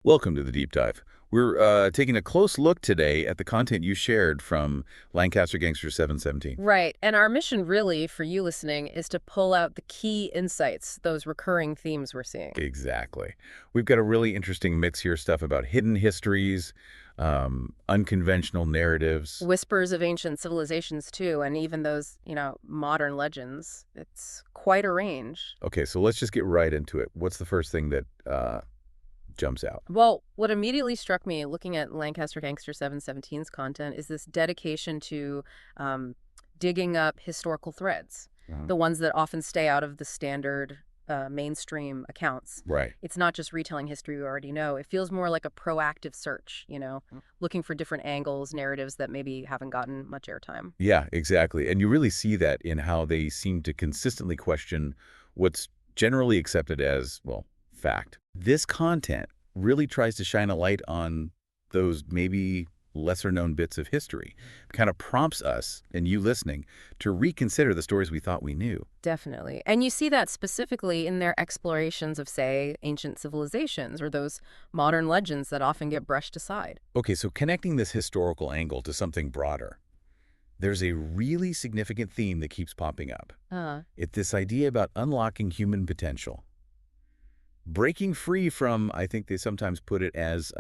Welcome to the Deep Dive. We're taking a close look today at the content you shared from Lancaster Gangster 717. Right. And our mission really, for you listening, is to pull out the key insights, those recurring themes we're seeing. Exactly. We've got a really interesting mix here, stuff about hidden histories, unconventional narratives. Whispers of ancient civilizations, too, and even those, modern legends. It's quite a range. Okay, so let's just get right into it. What's the first thing that jumps out? Well, what immediately struck me looking at Lancaster Gangster 717's content is this dedication to digging up historical threads, Uh-huh. the ones that often stay out of the standard mainstream accounts. Right. It's not just retelling history we already know. It feels more like a proactive search, looking for different angles, narratives that maybe haven't gotten much airtime. Yeah, exactly. And you really see that in how they seem to consistently question what's generally accepted as, well, fact. This content really tries to shine a light on those maybe lesser known bits of history. It kind of prompts us, and you listening, to reconsider the stories we thought we knew. Definitely. And you see that specifically in their explorations of, say, ancient civilizations or those modern legends that often get brushed aside. Okay, so connecting this historical angle to something broader, there's a really significant theme that keeps popping up. Uh, It's this idea about unlocking human potential. Breaking free from, I think they sometimes put it as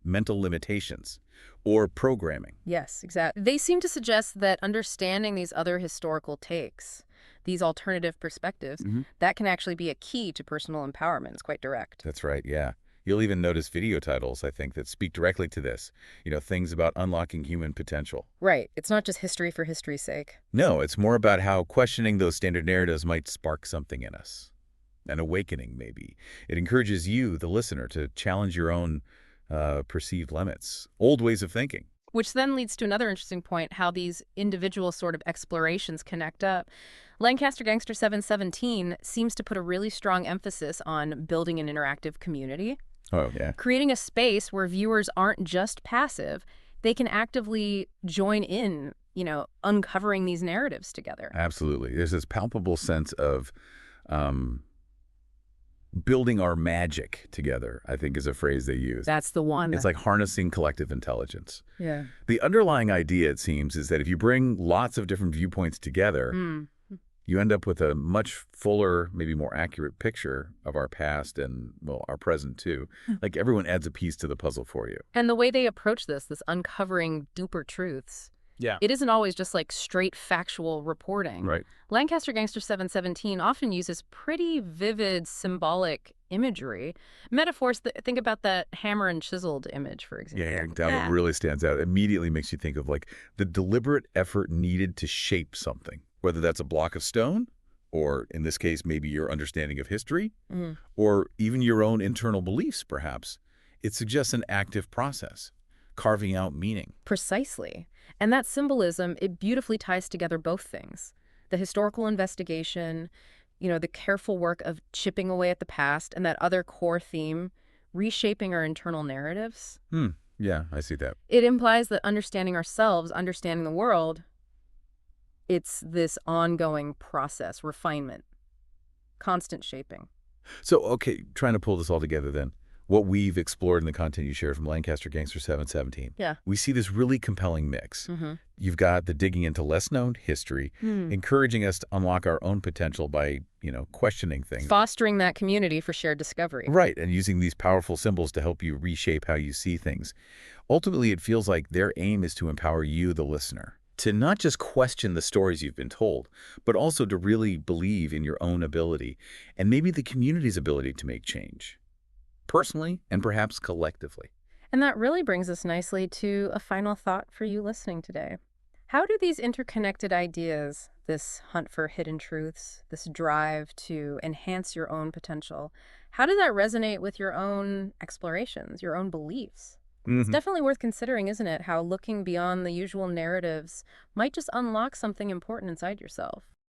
mental limitations or programming. yes, exactly. They seem to suggest that understanding these other historical takes, these alternative perspectives, Hmm. that can actually be a key to personal empowerment. It's quite direct. That's right, yeah. You'll even notice video titles, I think, that speak directly to this. Things about unlocking human potential. Right. It's not just history for history's sake. No, it's more about how questioning those standard narratives might spark something in us. An awakening, maybe. It encourages you, the listener, to challenge your own perceived limits, old ways of thinking. Which then leads to another interesting point, how these individual sort of explorations connect up. Lancaster Gangster 717 seems to put a really strong emphasis on building an interactive community, Oh, yeah. creating a space where viewers aren't just passive, they can actively join in, uncovering these narratives together. Absolutely. There's this palpable sense of um, building our magic together, I think is a phrase they use. That's the one. It's like harnessing collective intelligence. Yeah. The underlying idea, it seems, is that if you bring lots of different viewpoints together, Mm. you end up with a much fuller, maybe more accurate picture of our past and, well, our present too. Like everyone adds a piece to the puzzle for you. And the way they approach this uncovering deeper truths, Yeah. it isn't always just like straight factual reporting. Right. Lancaster Gangster 717 often uses pretty vivid symbolic imagery. Metaphors, think about that hammer and chiseled image, for Yeah, example. that one really stands out. Immediately makes you think of like the deliberate effort needed to shape something, whether that's a block of stone, or in this case, maybe your understanding of history, Mm. or even your own internal beliefs, perhaps. It suggests an active process, carving out meaning. Precisely. And that symbolism, it beautifully ties together both things. The historical investigation, the careful work of chipping away at the past, and that other core theme, reshaping our internal narratives. Hmm. Yeah, I see that. It implies that understanding ourselves, understanding the world, it's this ongoing process, refinement, constant shaping. So, okay, trying to pull this all together then. What we've explored in the content you shared from Lancaster Gangster 717, Yeah. we see this really compelling mix. Mm-hmm. You've got the digging into less-known history, encouraging us to unlock our own potential by, questioning things. Fostering that community for shared discovery. Right, and using these powerful symbols to help you reshape how you see things. Ultimately, it feels like their aim is to empower you, the listener, to not just question the stories you've been told, but also to really believe in your own ability and maybe the community's ability to make change, personally and perhaps collectively. And that really brings us nicely to a final thought for you listening today. How do these interconnected ideas, this hunt for hidden truths, this drive to enhance your own potential, how does that resonate with your own explorations, your own beliefs? It's Hmm. definitely worth considering, isn't it? How looking beyond the usual narratives might just unlock something important inside yourself.